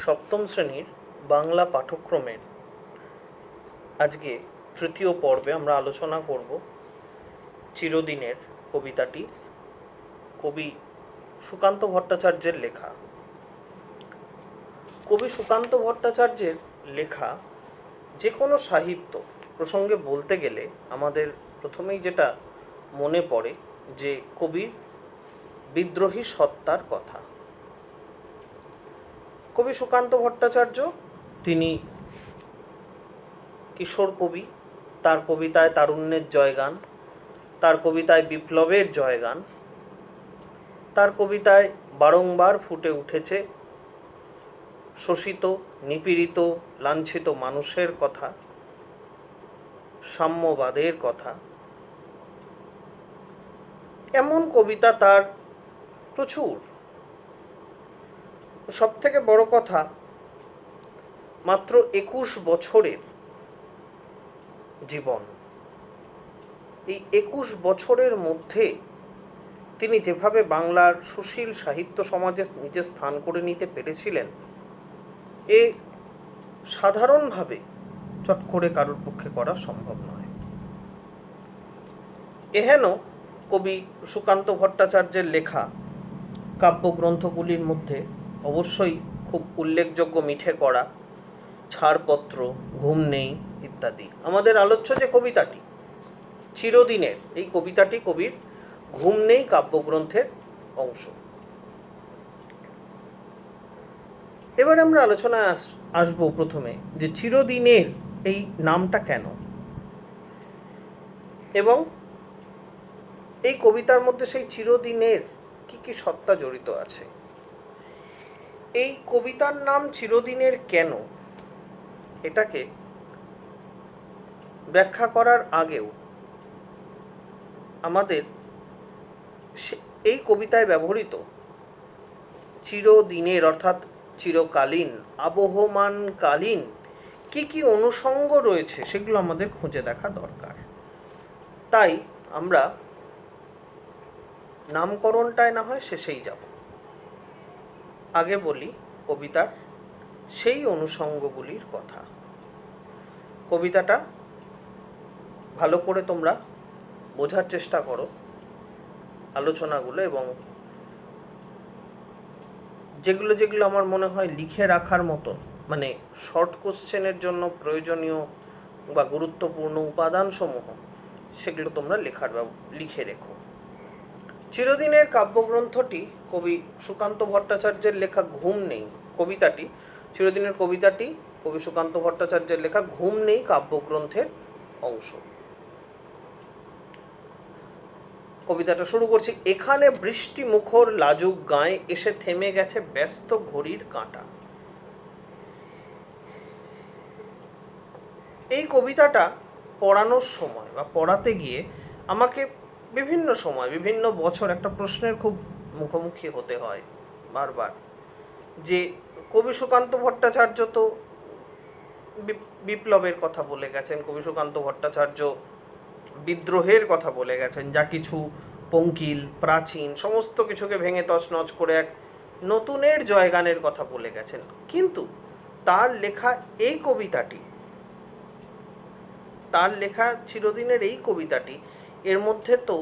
সপ্তম শ্রেণীর বাংলা পাঠ্যক্রমের আজকে তৃতীয় পর্বে আমরা আলোচনা করব চিরদিনের কবিতাটি, কবি সুকান্ত ভট্টাচার্যের লেখা। কবি সুকান্ত ভট্টাচার্যের লেখা যে কোনো সাহিত্য প্রসঙ্গে বলতে গেলে আমাদের প্রথমেই যেটা মনে পড়ে যে কবির বিদ্রোহী সত্তার কথা। কবি সুকান্ত ভট্টাচার্য তিনি কিশোর কবি। তার কবিতায় তারুণ্যের জয়গান, তার কবিতায় বিপ্লবের জয়গান, তার কবিতায় বারংবার ফুটে উঠেছে শোষিত, নিপীড়িত, লাঞ্ছিত মানুষের কথা, সাম্যবাদের কথা। এমন কবিতা তার প্রচুর। সবথেকে বড় কথা, মাত্র 21 বছরের জীবন। এই 21 বছরের মধ্যে তিনি যেভাবে বাংলার সুশীল সাহিত্য সমাজে নিজের স্থান করে নিতে পেরেছিলেন, এ সাধারণভাবে চট করে কারোর পক্ষে করা সম্ভব নয়। এহেন কবি সুকান্ত ভট্টাচার্যের লেখা কাব্যগ্রন্থগুলির মধ্যে অবশ্যই খুব উল্লেখযোগ্য মিঠে কড়া, ছাড়পত্র, ঘুম নেই ইত্যাদি। আমাদের আলোচ্য যে কবিতাটি চিরদিনের, এই কবিতাটি কবির ঘুম নেই কাব্যগ্রন্থের অংশ। এবার আমরা আলোচনায় আসব প্রথমে যে চিরদিনের এই নামটা কেন, এবং এই কবিতার মধ্যে সেই চিরদিনের কি কি সত্তা জড়িত আছে। এই কবিতার নাম চিরদিনের কেন, এটাকে ব্যাখ্যা করার আগেও আমাদের এই কবিতায় ব্যবহৃত চিরদিনের অর্থাৎ চিরকালীন, আবহমানকালীন কি কি অনুষঙ্গ রয়েছে সেগুলো আমাদের খুঁজে দেখা দরকার। তাই আমরা নামকরণটায় না হয় শেষেই যাব। আগে বলি কবিতার সেই অনুষঙ্গগুলির কথা। কবিতাটা ভালো করে তোমরা বোঝার চেষ্টা করো আলোচনাগুলো, এবং যেগুলো যেগুলো আমার মনে হয় লিখে রাখার মতো, মানে শর্ট কোশ্চেনের জন্য প্রয়োজনীয় বা গুরুত্বপূর্ণ উপাদানসমূহ, সেগুলো তোমরা লিখে রেখো। চিরদিনের কাব্যগ্রন্থটি কবি সুকান্ত ভট্টাচার্যের লেখা ঘুম নেই কবিতাটি, চিরদিনের কবিতাটি কবি সুকান্ত ভট্টাচার্যের লেখা ঘুম নেই কাব্যগ্রন্থের অংশ। কবিতাটা শুরু করছি। এখানে বৃষ্টি মুখর লাজুক গায়ে এসে থেমে গেছে ব্যস্ত ঘড়ির কাঁটা। এই কবিতাটা পড়ানোর সময় বা পড়াতে গিয়ে আমাকে বিভিন্ন সময় বিভিন্ন বছর একটা প্রশ্নের খুব মুখোমুখি হতে হয় বারবার, যে কবি সুকান্ত ভট্টাচার্য তো বিপ্লবের কথা বলে গেছেন, কবি সুকান্ত ভট্টাচার্য বিদ্রোহের কথা বলে গেছেন, যা কিছু পঙ্কিল প্রাচীন সমস্ত কিছুকে ভেঙে তছনছ করে এক নতুনের জয়গানের কথা বলে গেছেন, কিন্তু তার লেখা এই কবিতাটি, তার লেখা চিরদিনের এই কবিতাটি, এর মধ্যে তো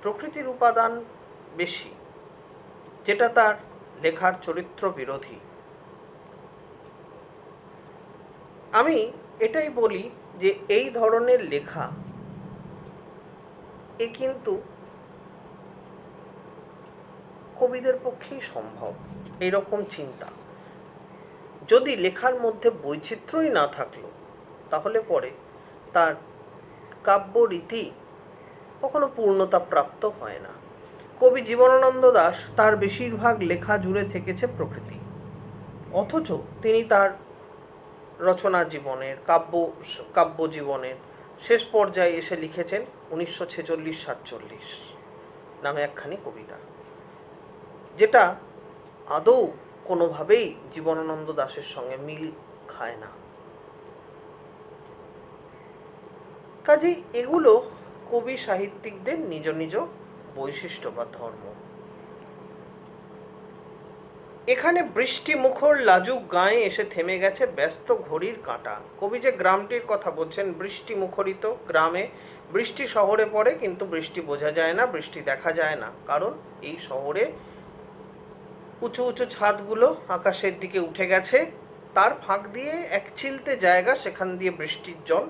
প্রকৃতির উপাদান বেশি, যেটা তার লেখার চরিত্র বিরোধী। আমি এটাই বলি যে এই ধরনের লেখা এ কিন্তু কবিদের পক্ষেই সম্ভব। এইরকম চিন্তা, যদি লেখার মধ্যে বৈচিত্র্যই না থাকলো তাহলে পরে তার কাব্য রীতি কখনো পূর্ণতা প্রাপ্ত হয় না। কবি জীবনানন্দ দাশ তার বেশিরভাগ লেখা জুড়ে থেকেছে প্রকৃতি, অথচ তিনি তার রচনা জীবনের কাব্য জীবনের শেষ পর্যায়ে এসে লিখেছেন 1946-47 নামে একখানি কবিতা, যেটা আদৌ কোনোভাবেই জীবনানন্দ দাশের সঙ্গে মিল খায় না। কাজেই এগুলো কবি সাহিত্যিকদের নিজ নিজ বৈশিষ্ট্য বা ধর্ম। এখানে বৃষ্টি মুখর লাজুক গায়ে এসে থেমে গেছে ব্যস্ত ঘড়ির কাঁটা। কবি যে গ্রামটির কথা বলছেন, বৃষ্টি মুখরিত গ্রামে, বৃষ্টি শহরে পড়ে কিন্তু বৃষ্টি বোঝা যায় না, বৃষ্টি দেখা যায় না, কারণ এই শহরে উঁচু উঁচু ছাদগুলো আকাশের দিকে উঠে গেছে, তার ফাঁক দিয়ে এক চিলতে জায়গা, সেখান দিয়ে বৃষ্টির জল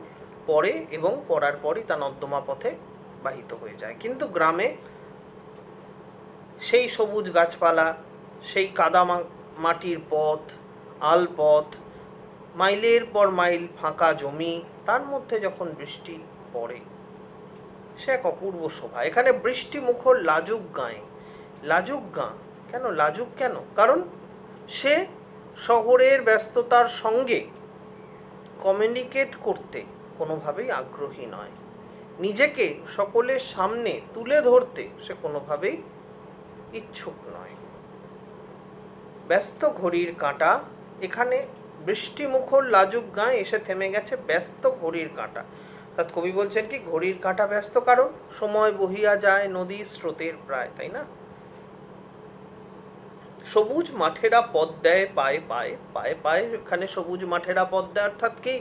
পড়ে এবং পড়ার পরই তা নর্দমা পথে বাহিত হয়ে যায়। কিন্তু গ্রামে সেই সবুজ গাছপালা, সেই কাদা মাটির পথ, আল পথ, মাইলের পর মাইল ফাঁকা জমি, তার মধ্যে যখন বৃষ্টি পড়ে সে এক অপূর্ব শোভা। এখানে বৃষ্টি মুখর লাজুক গাঁয়ে, লাজুক গাঁ কেন, লাজুক কেন? কারণ সে শহরের ব্যস্ততার সঙ্গে কমিউনিকেট করতে কোনোভাবেই আগ্রহী নয়, নিজেকে সকলের সামনে তুলে ধরতে সে কোনোভাবেই ইচ্ছুক নয়। ব্যস্ত ঘড়ির কাঁটা, এখানে বৃষ্টি মুখর লাজুক গাঁ এসে থেমে গেছে ব্যস্ত ঘড়ির কাঁটা। অর্থাৎ কবি বলছেন কি, ঘড়ির কাঁটা ব্যস্ত, কারণ সময় বহিয়া যায় নদীর স্রোতের প্রায়, তাই না? সবুজ মাঠেরা পথ দেয় পায়ে পায়ে, পায়ে পায়ে এখানে সবুজ মাঠেরা পথ দেয়, অর্থাৎ কি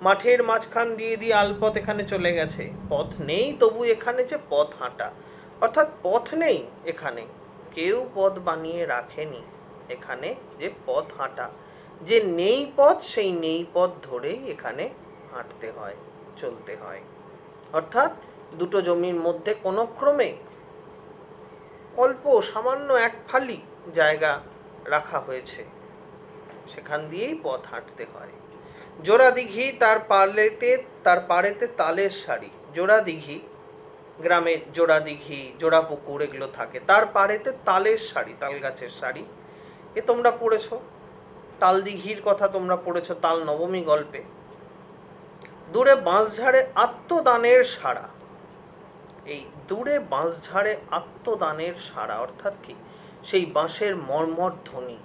মাঠের মাঝখান দিয়ে দিয়ে আলপথ এখানে চলে গেছে, পথ নেই তবু এখানে যে পথ হাঁটা, অর্থাৎ পথ নেই এখানে, কেউ পথ বানিয়ে রাখেনি এখানে, যে পথ হাঁটা, যে নেই পথ সেই নেই পথ ধরেই এখানে হাঁটতে হয়, চলতে হয়। অর্থাৎ দুটো জমির মধ্যে কোনো ক্রমে অল্প সামান্য এক ফালি জায়গা রাখা হয়েছে, সেখান দিয়েই পথ হাঁটতে হয়। জোড়া দিঘি তার পাড়েতে তালের সারি, জোড়া দিঘি, গ্রামে জোড়া দিঘি, জোড়া পুকুর এগুলো থাকে, তার পাড়েতে তালের সারি, তাল গাছের সারি, এ তোমরা পড়েছ, তাল দিঘির কথা তোমরা পড়েছ তাল নবমী গল্পে। দূরে বাঁশঝাড়ে আত্মদানের সাড়া, এই দূরে বাঁশঝাড়ে আত্মদানের সাড়া অর্থাৎ কি, সেই বাঁশের মর্মর ধ্বনি,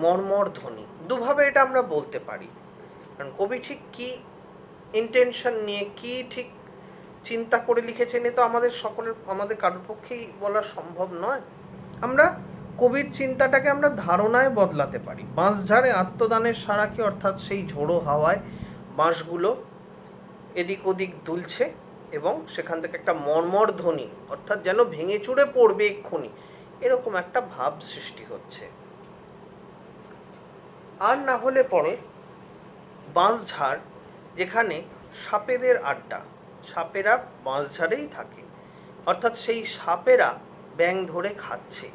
মর্মর ধ্বনি, দুভাবে এটা আমরা বলতে পারি। কারণ কবি ঠিক কি ইন্টেনশন নিয়ে, কি ঠিক চিন্তা করে লিখেছেন, এ তো আমাদের কারোর পক্ষেই বলা সম্ভব নয়। আমরা কবির চিন্তাটাকে আমরা ধারণায় বদলাতে পারি। বাঁশঝাড়ে আত্মদানের সাড়া কি, অর্থাৎ সেই ঝোড়ো হাওয়ায় বাঁশগুলো এদিক ওদিক দুলছে এবং সেখান থেকে একটা মর্মর ধ্বনি, অর্থাৎ যেন ভেঙে চুরে পড়বে এক্ষুনি, এরকম একটা ভাব সৃষ্টি হচ্ছে। আর না হলে পরে বাঁশঝাড়, যেখানে সাপেদের আড্ডা, সাপেরা বাঁশঝাড়েই থাকে, অর্থাৎ সেই সাপেরা ব্যাঙ ধরে খাচ্ছে,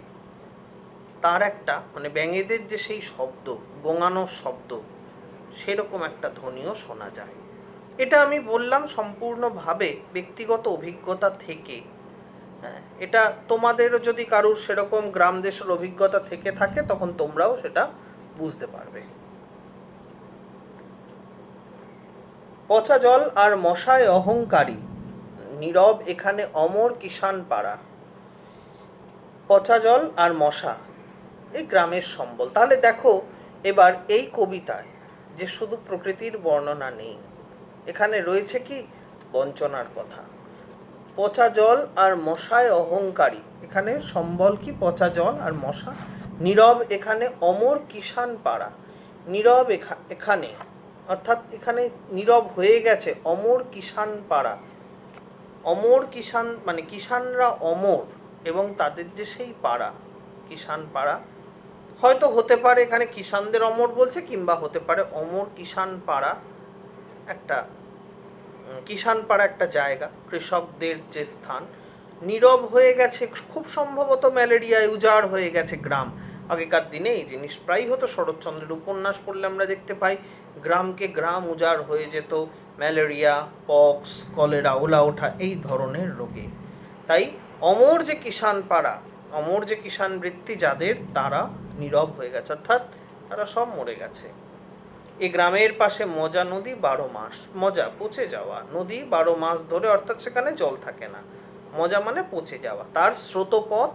তার একটা মানে ব্যাঙেদের যে সেই শব্দ, গোঙানোর শব্দ, সেরকম একটা ধ্বনিও শোনা যায়। এটা আমি বললাম সম্পূর্ণভাবে ব্যক্তিগত অভিজ্ঞতা থেকে। এটা তোমাদেরও যদি কারুর সেরকম গ্রাম দেশের অভিজ্ঞতা থেকে থাকে তখন তোমরাও সেটা বুঝতে পারবে। পচা জল আর মশায় অহংকারী, নীরব এখানে অমর কিষান পাড়া। পচা জল আর মশা এই গ্রামের সম্বল। তাহলে দেখো এবার এই কবিতায় যে শুধু প্রকৃতির বর্ণনা নেই, এখানে রয়েছে কি বঞ্চনার কথা। পচা জল আর মশায় অহংকারী, এখানে সম্বল কি পচা জল আর মশা। নীরব এখানে অমর কিষান পাড়া, নীরব এখানে অর্থাৎ এখানে নীরব হয়ে গেছে অমর কিষান পাড়া। অমর কিষান মানে কিষানরা অমর এবং তাদের যে সেই পাড়া, কিষান পাড়া, হয়তো হতে পারে এখানে কিষানদের অমর বলছে, কিংবা হতে পারে অমর কিষান পাড়া, একটা কিষান পাড়া একটা জায়গা, কৃষকদের যে স্থান। নীরব হয়ে গেছে, খুব সম্ভবত ম্যালেরিয়ায় উজাড় হয়ে গেছে গ্রাম। আগেকার দিনে এই জিনিস প্রায় হতো, শরৎচন্দ্রের উপন্যাস পড়লে আমরা দেখতে পাই গ্রামকে গ্রাম উজাড় হয়ে যেত ম্যালেরিয়া, পক্স, কলেরা, ওলা ওঠা এই ধরনের রোগে। তাই অমর যে কিষান পাড়া, অমর যে কিষান বৃত্তি যাদের, তারা নীরব হয়ে গেছে, অর্থাৎ তারা সব মরে গেছে। এই গ্রামের পাশে মজা নদী 12 মাস, মজা পচে যাওয়া নদী 12 মাস ধরে, অর্থাৎ সেখানে জল থাকে না, মজা মানে পচে যাওয়া, তার স্রোতপথ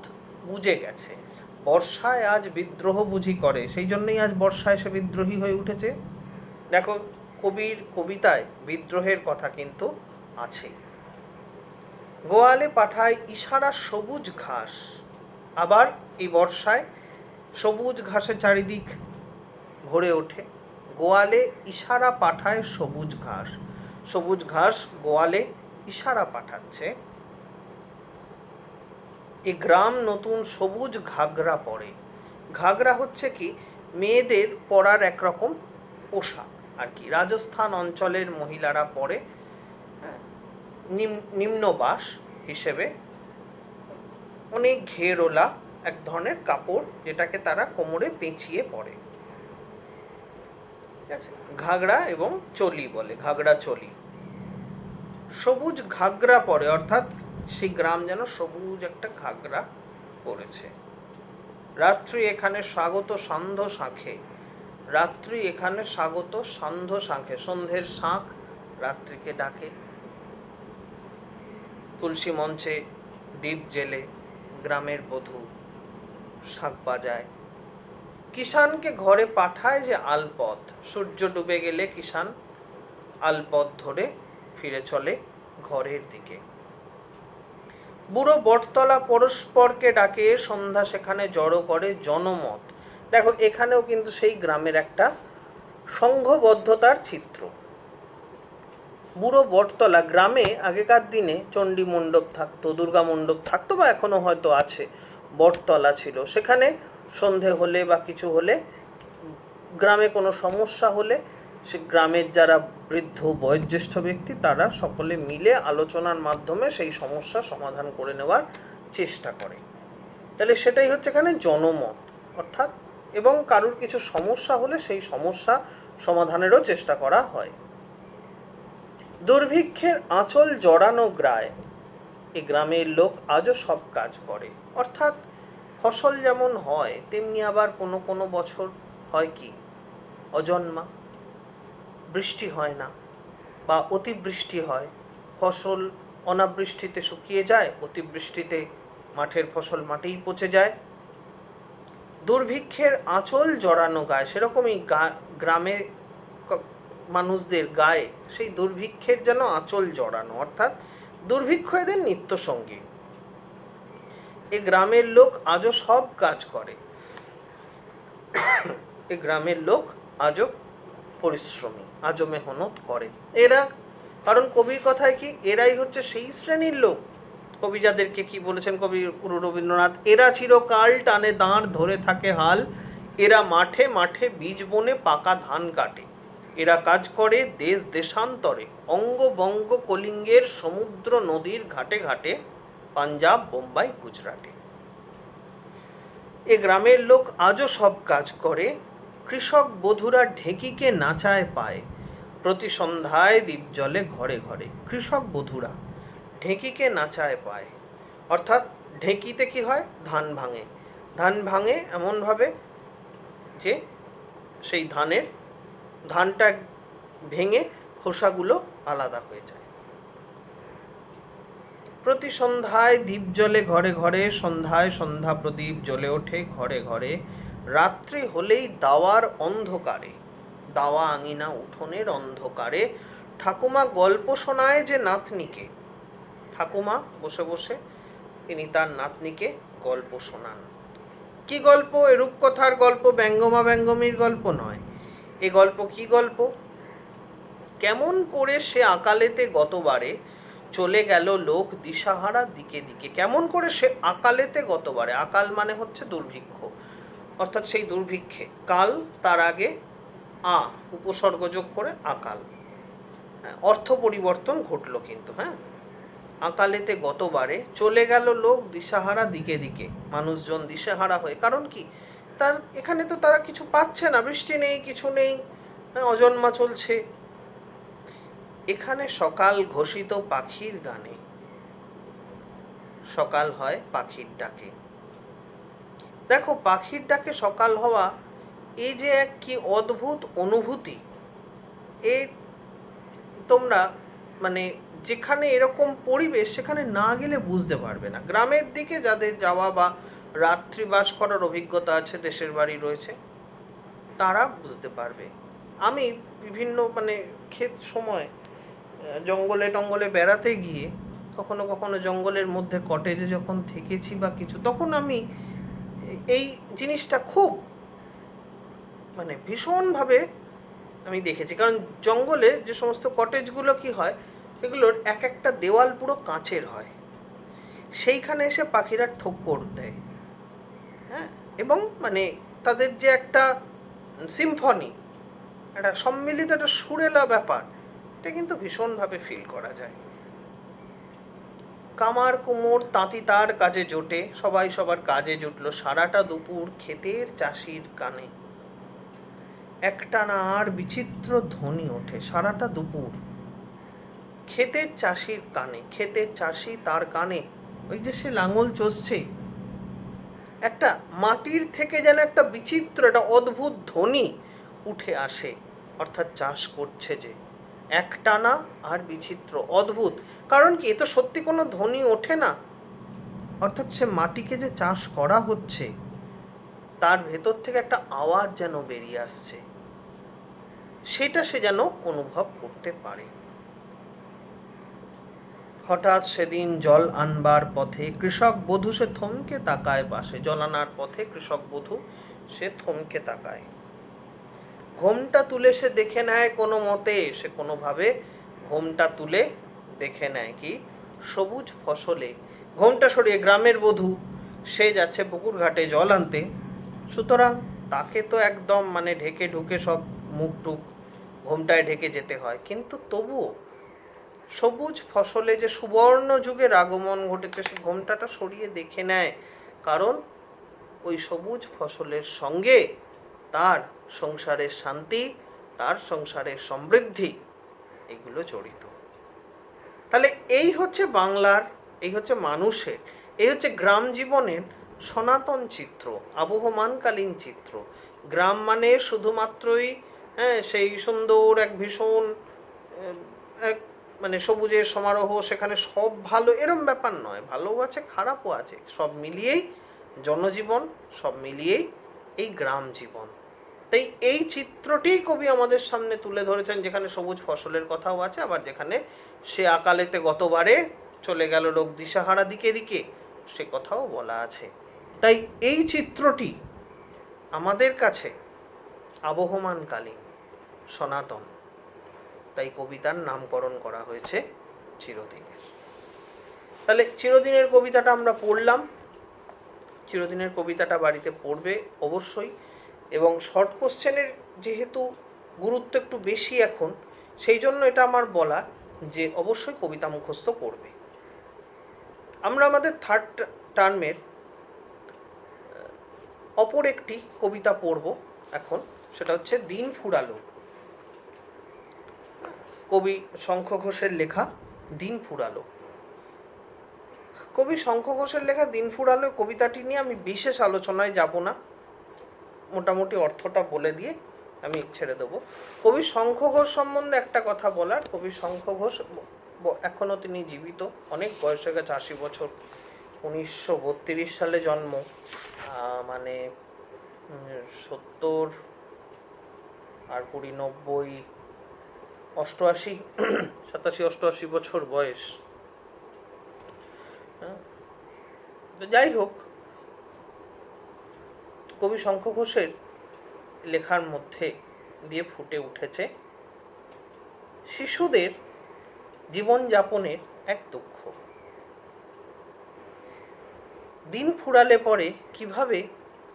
বুঝে গেছে। বর্ষায় আজ বিদ্রোহ বুঝি করে, সেই জন্যই আজ বর্ষায় সে বিদ্রোহী হয়ে উঠেছে। দেখো কবির কবিতায় বিদ্রোহের কথা কিন্তু আছে। গোয়ালে পাঠায় ইশারা সবুজ ঘাস, আবার এই বর্ষায় সবুজ ঘাসে চারিদিক ভরে ওঠে। গোয়ালে ইশারা পাঠায় সবুজ ঘাস। সবুজ ঘাস গোয়ালে ইশারা পাঠাচ্ছে, এ গ্রাম নতুন সবুজ ঘাগরা পরে। ঘাগরা হচ্ছে কি মেয়েদের পরার একরকম পোশাক আর কি, রাজস্থান অঞ্চলের মহিলারা পরে নিম্নবাস হিসেবে অনেক ঘেরওলা এক ধরনের কাপড়, যেটাকে তারা কোমরে পেঁচিয়ে পরে। ঠিক আছে, ঘাগরা এবং চলি বলে, ঘাগরা চলি। সবুজ ঘাগরা পরে, অর্থাৎ সেই গ্রাম যেন সবুজ একটা ঘাগরা পরেছে। রাত্রি এখানে স্বাগত সান্ধ্য শাঁখে। রাত্রি এখানে স্বাগত সান্ধ্য শাঁখে, সন্ধ্যের শাঁখ রাত্রিকে ডাকে। তুলসী মঞ্চে দীপ জেলে গ্রামের বধূ শাঁখ বাজায়। কিষানকে ঘরে পাঠায় যে আলপথ। সূর্য ডুবে গেলে কিষান আলপথ ধরে ফিরে চলে ঘরের দিকে। বুড়ো বটতলা পরস্পরকে ডাকে, সন্ধ্যা সেখানে জড়ো করে জনমত। দেখো এখানেও কিন্তু সেই গ্রামের একটা সংঘবদ্ধতার চিত্র। বুড়ো বটতলা, গ্রামে আগেকার দিনে চণ্ডী মণ্ডপ থাকতো, দুর্গা মণ্ডপ থাকতো, বা এখনো হয়তো আছে। বটতলা ছিল, সেখানে সন্ধে হলে বা কিছু হলে, গ্রামে কোনো সমস্যা হলে সে গ্রামের যারা বৃদ্ধ বয়োজ্যেষ্ঠ ব্যক্তি তারা সকলে মিলে আলোচনার মাধ্যমে সেই সমস্যা সমাধান করে নেওয়ার চেষ্টা করে। তাহলে সেটাই হচ্ছে এখানে জনমত, অর্থাৎ এবং কারুর কিছু সমস্যা হলে সেই সমস্যা সমাধানেরও চেষ্টা করা হয়। দুর্ভিক্ষের আঁচল জড়ানো গ্রায়, এই গ্রামের লোক আজও সব কাজ করে। অর্থাৎ ফসল যেমন হয় তেমনি আবার কোনো কোনো বছর হয় কি অজন্মা, বৃষ্টি হয় না বা অতিবৃষ্টি হয়, ফসল অনাবৃষ্টিতে শুকিয়ে যায়, অতিবৃষ্টিতে মাঠের ফসল মাটিই পচে যায়। দুর্ভিক্ষের আঁচল জড়ানো গায়ে, সেরকমই গ্রামে মানুষদের গায়ে সেই দুর্ভিক্ষের যেন আঁচল জড়ানো, অর্থাৎ দুর্ভিক্ষ এদের নিত্যসঙ্গী। এ গ্রামের লোক আজও সব কাজ করে। এ গ্রামের লোক আজও পরিশ্রমী, আজও মেহনত করে এরা। কারণ কবির কথায় কি, এরাই হচ্ছে সেই শ্রেণীর লোক। কবি যাদেরকে কি বলেছেন, কবি গুরু রবীন্দ্রনাথ, এরা চিরকাল টানে দাঁড় ধরে থাকে হাল, এরা মাঠে মাঠে বীজ বনে পাকা ধান কাটে, এরা কাজ করে দেশ দেশান্তরে, অঙ্গ বঙ্গ কলিঙ্গের সমুদ্র নদীর ঘাটে ঘাটে, পাঞ্জাব বোম্বাই গুজরাটে। এ গ্রামের লোক আজও সব কাজ করে। কৃষক বধূরা ঢেঁকিকে নাচায় পায়, প্রতি সন্ধ্যায় দ্বীপ জ্বলে ঘরে ঘরে। কৃষক বধূরা ঢেঁকিকে নাচায় পায়, অর্থাৎ ঢেঁকিতে কি হয়, ধান ভাঙে। ধান ভাঙে এমনভাবে যে সেই ধানটা ভেঙে খোসাগুলো আলাদা হয়ে যায়। প্রতি সন্ধ্যায় দ্বীপ জ্বলে ঘরে ঘরে, সন্ধ্যায় সন্ধ্যা প্রদীপ জ্বলে ওঠে ঘরে ঘরে। রাত্রি হলেই দাওয়ার অন্ধকারে, দাওয়া আঙিনা উঠোনের অন্ধকারে, ঠাকুমা গল্প শোনায় যে নাতনিকে। ঠাকুমা বসে বসে তিনি তার নাতনিকে গল্প শোনান। কি গল্প? এ রূপকথার গল্প, ব্যঙ্গমা ব্যঙ্গমীর গল্প নয়। এ গল্প কি গল্প? কেমন করে সে আকালেতে গতবারে চলে গেল লোক দিশাহারা দিকে দিকে। কেমন করে সে আকালেতে গতবারে, আকাল মানে হচ্ছে দুর্ভিক্ষ, অর্থাৎ সেই দুর্ভিক্ষে, কাল তার আগে উপসর্গ যোগ করে আকাল, অর্থ পরিবর্তন ঘটলো কিন্তু, আকালেতে গতবারে চলে গেল লোক দিশাহারা দিকে দিকে, মানুষজন দিশাহারা হয়ে। কারণ কি, তার এখানে তো তারা কিছু পাচ্ছে না, বৃষ্টি নেই, কিছু নেই, অজন্মা চলছে। এখানে সকাল ঘোষিত পাখির গানে, সকাল হয় পাখির ডাকে। দেখো পাখির ডাকে সকাল হওয়া, এই যে এক কি অদ্ভুত অনুভূতি, এই তোমরা মানে যেখানে এরকম পরিবেশ সেখানে না গেলে বুঝতে পারবে না। গ্রামের দিকে যাদের যাওয়া বা রাত্রিবাস করার অভিজ্ঞতা আছে, দেশের বাড়ি রয়েছে, তারা বুঝতে পারবে। আমি বিভিন্ন ক্ষেত সময় জঙ্গলে টঙ্গলে বেড়াতে গিয়ে কখনো কখনো জঙ্গলের মধ্যে কটেজে যখন থেকেছি বা কিছু, তখন আমি এই জিনিসটা খুব মানে ভীষণভাবে আমি দেখেছি। কারণ জঙ্গলে যে সমস্ত কটেজগুলো কি হয়, সেগুলোর এক একটা দেওয়াল পুরো কাঁচের হয়, সেইখানে এসে পাখিরা ঠোক্কর দেয়। হ্যাঁ, এবং মানে তাদের যে একটা সিম্ফনি, একটা সম্মিলিত একটা সুরেলা ব্যাপার, এটা কিন্তু ভীষণভাবে ফিল করা যায়। কামার কুমোর তাঁতি তার কাজে জোটে, সবাই সবার কাজে জুটলো সারাটা দুপুর ক্ষেতের চাষির কানে। একটানা আর বিচিত্র ধ্বনি ওঠে সারাটা দুপুর ক্ষেতের চাষির কানে। ক্ষেতের চাষি, তার কানে ওই যে সে লাঙল চষছে, একটা মাটির থেকে যেন একটা বিচিত্র, একটা অদ্ভুত ধ্বনি উঠে আসে, অর্থাৎ চাষ করছে যে একটানা আর বিচিত্র, অদ্ভুত। কারণ কি, এ তো সত্যি কোনো ধ্বনি ওঠে না, অর্থাৎ সে মাটিকে যে চাষ করা হচ্ছে তার ভেতর থেকে একটা আওয়াজ যেন বেরিয়ে আসছে, সেটা সে যেন অনুভব করতে পারে। হঠাৎ সেদিন জল আনবার পথে কৃষক বধূ সে থমকে তাকায় পাশে। জল আনার পথে কৃষক বধূ সে থমকে তাকায়, ঘোমটা তুলে সে দেখে নেয় কোনো মতে, সে কোনোভাবে ঘোমটা তুলে দেখে নেয় কি সবুজ ফসলে। ঘোমটা সরিয়ে গ্রামের বধূ, সে যাচ্ছে পুকুর ঘাটে জল আনতে, সুতরাং তাকে তো একদম মানে ঢেকে ঢুকে সব মুখ টুক ঘোমটায় ঢেকে যেতে হয়, কিন্তু তবুও সবুজ ফসলে যে সুবর্ণ যুগের আগমন ঘটেছে, সে ঘোমটাটা সরিয়ে দেখে নেয়, কারণ ওই সবুজ ফসলের সঙ্গে তার সংসারের শান্তি, তার সংসারের সমৃদ্ধি, এগুলো জড়িত। তাহলে এই হচ্ছে বাংলার, এই হচ্ছে মানুষের, এই হচ্ছে গ্রাম জীবনের সনাতন চিত্র, আবহমানকালীন চিত্র। গ্রাম মানে শুধুমাত্রই সেই সুন্দর এক ভীষণ এক মানে সবুজের সমারোহ, সেখানে সব ভালো, এরম ব্যাপার নয়। ভালোও আছে, খারাপও আছে, সব মিলিয়েই জনজীবন, সব মিলিয়েই এই গ্রাম জীবন। তাই এই চিত্রটি কবি আমাদের সামনে তুলে ধরেছেন, যেখানে সবুজ ফসলের কথাও আছে, আবার যেখানে সে আকালেতে গতবারে চলে গেল লোক দিশাহারা দিকে দিকে, সে কথাও বলা আছে। তাই এই চিত্রটি আমাদের কাছে আবহমানকালীন, সনাতন, তাই কবিতার নামকরণ করা হয়েছে চিরদিনের। তাহলে চিরদিনের কবিতাটা আমরা পড়লাম, চিরদিনের কবিতাটা বাড়িতে পড়বে অবশ্যই, এবং শর্ট কোশ্চেনের যেহেতু গুরুত্ব একটু বেশি এখন, সেই জন্য এটা আমার বলা যে অবশ্যই কবিতা মুখস্থ করবে। আমরা আমাদের থার্ড টার্মের অপর একটি কবিতা পড়ব এখন, সেটা হচ্ছে দিন ফুরালো। কবি শঙ্খ ঘোষের লেখা দিন ফুরালো। কবি শঙ্খ ঘোষের লেখা দিন ফুরালো কবিতাটি নিয়ে আমি বিশেষ আলোচনায় যাব না, মোটামুটি অর্থটা বলে দিয়ে আমি ছেড়ে দেবো। কবি শঙ্খ ঘোষ সম্বন্ধে একটা কথা বলার, কবি শঙ্খ ঘোষ এখনও তিনি জীবিত, অনেক বয়স হয়ে গেছে, 80 বছর, 1932 সালে জন্ম, মানে 70 আর 20, 90, 88, 87, 88 বছর বয়স। যাই হোক, কবি শঙ্খ ঘোষের লেখার মধ্যে দিয়ে ফুটে উঠেছে শিশুদের জীবনযাপনের এক দুঃখ। দিন ফুরালে পরে কিভাবে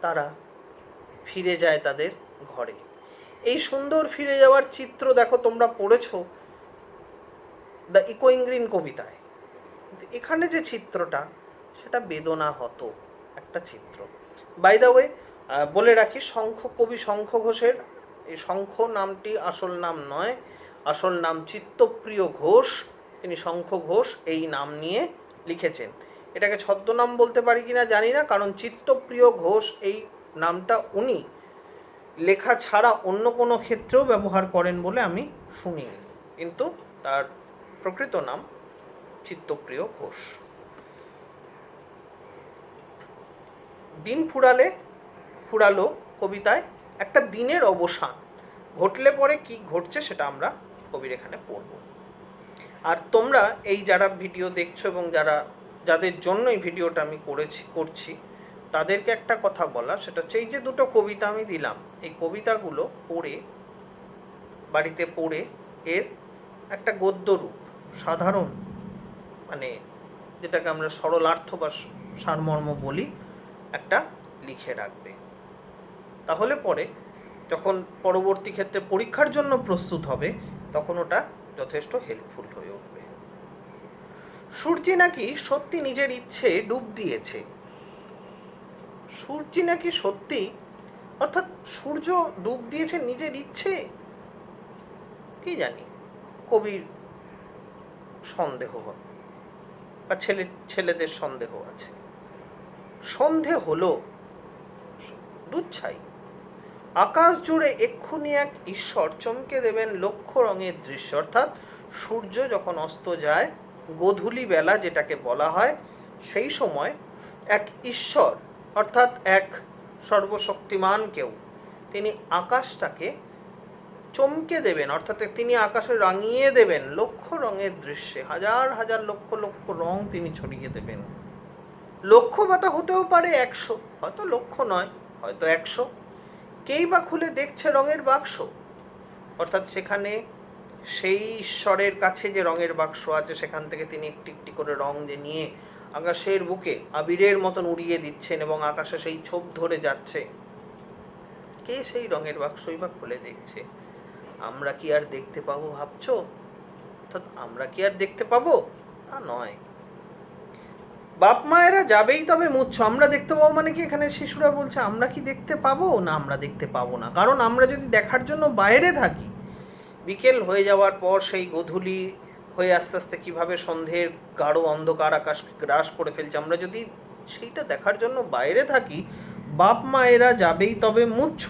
তারা ফিরে যায় তাদের ঘরে। এই সুন্দর ফিরে যাওয়ার চিত্র দেখো তোমরা পড়েছো দ্য ইকোয়িং গ্রিন কবিতায়, এখানে যে চিত্রটা সেটা বেদনাহত একটা চিত্র। বাই দ্য ওয়ে বলে রাখি, কবি শঙ্খ ঘোষের এই শঙ্খ নামটি আসল নাম নয়, আসল নাম চিত্তপ্রিয় ঘোষ। তিনি শঙ্খ ঘোষ এই নাম নিয়ে লিখেছেন। এটাকে ছদ্মনাম বলতে পারি কিনা জানি না, কারণ চিত্তপ্রিয় ঘোষ এই নামটা উনি লেখা ছাড়া অন্য কোনো ক্ষেত্রেও ব্যবহার করেন বলে আমি শুনি, কিন্তু তার প্রকৃত নাম চিত্তপ্রিয় ঘোষ। দিন ফুরালো কবিতায় একটা দিনের অবসান ঘটলে পরে কি ঘটছে সেটা আমরা কবির এখানে পড়ব। আর তোমরা এই যারা ভিডিও দেখছো এবং যাদের জন্য এই ভিডিওটা আমি করছি, তাদেরকে একটা কথা বলা, সেটা হচ্ছে এই যে দুটো কবিতা আমি দিলাম, এই কবিতাগুলো পড়ে বাড়িতে পড়ে এর একটা গদ্য রূপ, সাধারণ মানে যেটাকে আমরা সরলার্থ বা সারমর্ম বলি, একটা লিখে রাখবে। তাহলে পরে যখন পরবর্তী ক্ষেত্রে পরীক্ষার জন্য প্রস্তুত হবে তখন ওটা যথেষ্ট হেল্পফুল হয়ে উঠবে। সূর্যি নাকি সত্যি নিজের ইচ্ছে ডুব দিয়েছে। সূর্যি নাকি সত্যি, অর্থাৎ সূর্য ডুব দিয়েছে নিজের ইচ্ছে, কি জানি, কবির সন্দেহ হবে বা ছেলেদের সন্দেহ আছে। সন্ধে হলো, দুচ্ছাই, আকাশ জুড়ে এক্ষুনি এক ঈশ্বর চমকে দেবেন লক্ষ রঙের দৃশ্য। অর্থাৎ সূর্য যখন অস্ত যায়, গোধূলি বেলা যেটাকে বলা হয়, সেই সময় এক ঈশ্বর অর্থাৎ এক সর্বশক্তিমান কেউ, তিনি আকাশটাকে চমকে দেবেন, অর্থাৎ তিনি আকাশে রাঙিয়ে দেবেন লক্ষ রঙের দৃশ্যে, হাজার হাজার লক্ষ লক্ষ রং তিনি ছড়িয়ে দেবেন। লক্ষ বাতা হতেও পারে 100, হয়তো লক্ষ নয়, হয়তো 100। কেই বা খুলে দেখছে রঙের বাক্স, অর্থাৎ সেখানে সেই ঈশ্বরের কাছে যে রঙের বাক্স আছে সেখান থেকে তিনি একটি একটি করে রং যে নিয়ে আকাশের বুকে আবিরের মতন উড়িয়ে দিচ্ছেন এবং আকাশে সেই ছোপ ধরে যাচ্ছে। কে সেই রঙের বাক্সই বা খুলে দেখছে? আমরা কি আর দেখতে পাবো ভাবছো? অর্থাৎ আমরা কি আর দেখতে পাবো? তা নয়। বাপ মায়েরা যাবেই তবে মুচ্ছ, আমরা দেখতে পাবো মানে কি, এখানে শিশুরা বলছে আমরা কি দেখতে পাবো না, আমরা দেখতে পাবো না। কারণ আমরা যদি দেখার জন্য বাইরে থাকি, বিকেল হয়ে যাওয়ার পর সেই গোধূলি হয়ে আস্তে আস্তে কীভাবে সন্ধ্যের গাঢ় অন্ধকার আকাশ গ্রাস করে ফেলছে, আমরা যদি সেইটা দেখার জন্য বাইরে থাকি, বাপ মায়েরা যাবেই তবে মূর্ছ,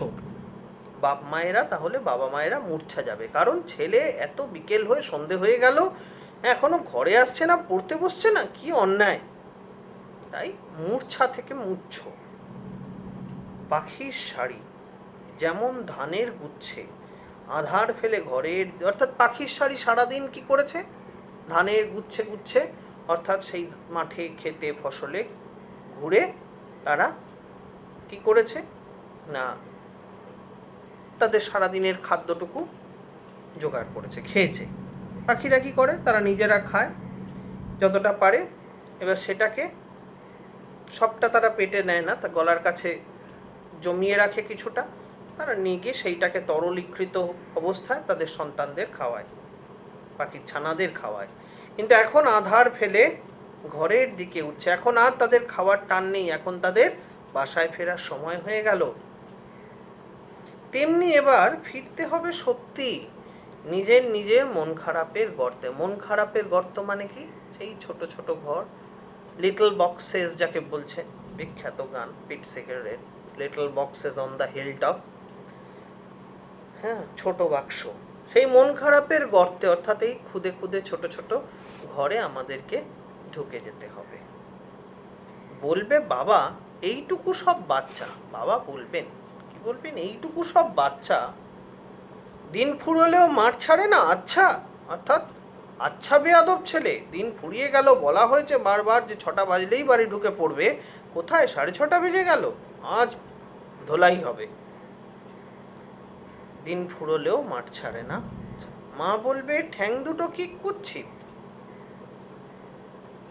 বাপ মায়েরা তাহলে বাবা মায়েরা মূর্ছা যাবে। কারণ ছেলে এত বিকেল হয়ে সন্ধে হয়ে গেল, এখনো ঘরে আসছে না, পড়তে বসছে না, কি অন্যায়। তাই মূর্ছা থেকে মূর্ছ। পাখির শাড়ি যেমন ধানের গুচ্ছে আধার ফেলে ঘরের, অর্থাৎ পাখির শাড়ি সারাদিন কি করেছে? ধানের গুচ্ছে গুচ্ছে, অর্থাৎ সেই মাঠে খেতে ফসলে ঘুরে তারা কি করেছে না, তাদের সারাদিনের খাদ্যটুকু জোগাড় করেছে, খেয়েছে। পাখিরা কি করে? তারা নিজেরা খায় যতটা পারে, এবার সেটাকে সবটা তারা পেটে নেয় না, তা গলার কাছে জমিয়ে রাখে কিছুটা, তারা নিয়ে গিয়ে সেইটাকে তরলীকৃত অবস্থায় তাদের সন্তানদের খাওয়ায়, পাখির ছানাদের খাওয়ায়। কিন্তু এখন আধার ফেলে ঘরের দিকে উঠছে, এখন আর তাদের খাওয়ার টান নেই, এখন তাদের বাসায় ফেরার সময় হয়ে গেল। তেমনি এবার ফিরতে হবে সত্যি নিজের নিজের মন খারাপের গর্তে। মন খারাপের গর্ত মানে কি? সেই ছোট ছোট ঘর, লিটল বক্সেস যাকে বলছে, বিখ্যাত গান পিট সেকেন্ডের little boxes on the hilltop. হ্যাঁ, ছোট বাক্স, সেই মন খারাপের গর্তে, অর্থাৎ এই খুদে খুদে ছোট ছোট ঘরে আমাদেরকে ঢুকে যেতে হবে। বলবে বাবা এইটুকু সব বাচ্চা, বাবা বলবেন কি বলবেন, এইটুকু সব বাচ্চা দিন ফুরলেও মাঠ ছাড়ে না। আচ্ছা, অর্থাৎ আচ্ছা বেয়াদব ছেলে, দিন ফুরিয়ে গেল, বলা হয়েছে বারবার যে 6টা বাজলেই বাড়ি ঢুকে পড়বে, কোথায় 6:30 বেজে গেল, আজ ধোলাই হবে। দিন ফুরলেও মাঠ ছাড়ে না। মা বলবে ঠ্যাং দুটো কি কুচ্ছিত।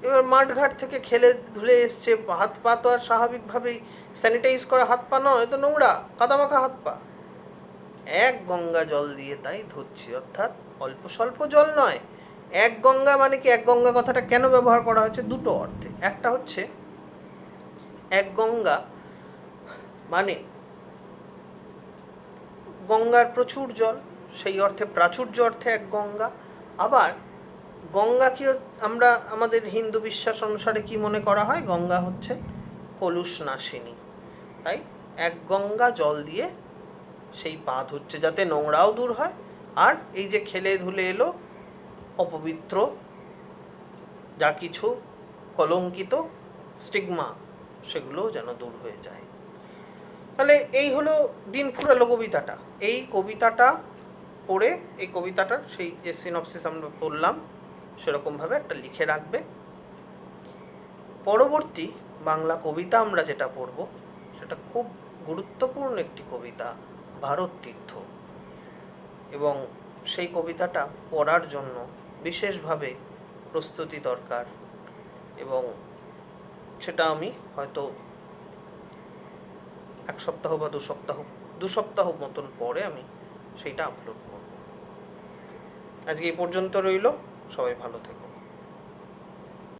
এবার মাঠঘাট থেকে খেলে ধুলে এসছে, হাত পা তো আর স্বাভাবিকভাবেই স্যানিটাইজ করা হাত পা নয়, তো নোংরা কাদামাখা হাত পা, এক গঙ্গা জল দিয়ে তাই ধুচ্ছি। অর্থাৎ অল্প স্বল্প জল নয়, এক গঙ্গা মানে কি? এক গঙ্গা কথাটা কেন ব্যবহার করা হয়েছে? দুটো অর্থে। একটা হচ্ছে এক গঙ্গা মানে গঙ্গার প্রচুর জল, সেই অর্থে প্রাচুর্য অর্থে এক গঙ্গা। আবার গঙ্গা কি আমরা আমাদের হিন্দু বিশ্বাস অনুসারে কি মনে করা হয়? গঙ্গা হচ্ছে কলুষ নাশিনী, তাই এক গঙ্গা জল দিয়ে সেই পা ধুচ্ছে যাতে নোংরাও দূর হয়, আর এই যে খেলে ধুলে এলো অপবিত্র যা কিছু কলঙ্কিত স্টিগমা সেগুলোও যেন দূর হয়ে যায়। তাহলে এই হলো দিন ফুরালো কবিতাটা। এই কবিতাটা পড়ে, এই কবিতাটার সেই যে সিনপসিস আমরা বললাম সেরকমভাবে একটা লিখে রাখবে। পরবর্তী বাংলা কবিতা আমরা যেটা পড়ব সেটা খুব গুরুত্বপূর্ণ একটি কবিতা, ভারত তীর্থ, এবং সেই কবিতাটা পড়ার জন্য বিশেষভাবে প্রস্তুতি দরকার, এবং সেটা আমি হয়তো 1 সপ্তাহ বা 2 সপ্তাহ মতন পরে আমি সেইটা আপলোড করব। আজকে এই পর্যন্ত রইল, সবাই ভালো থেকো।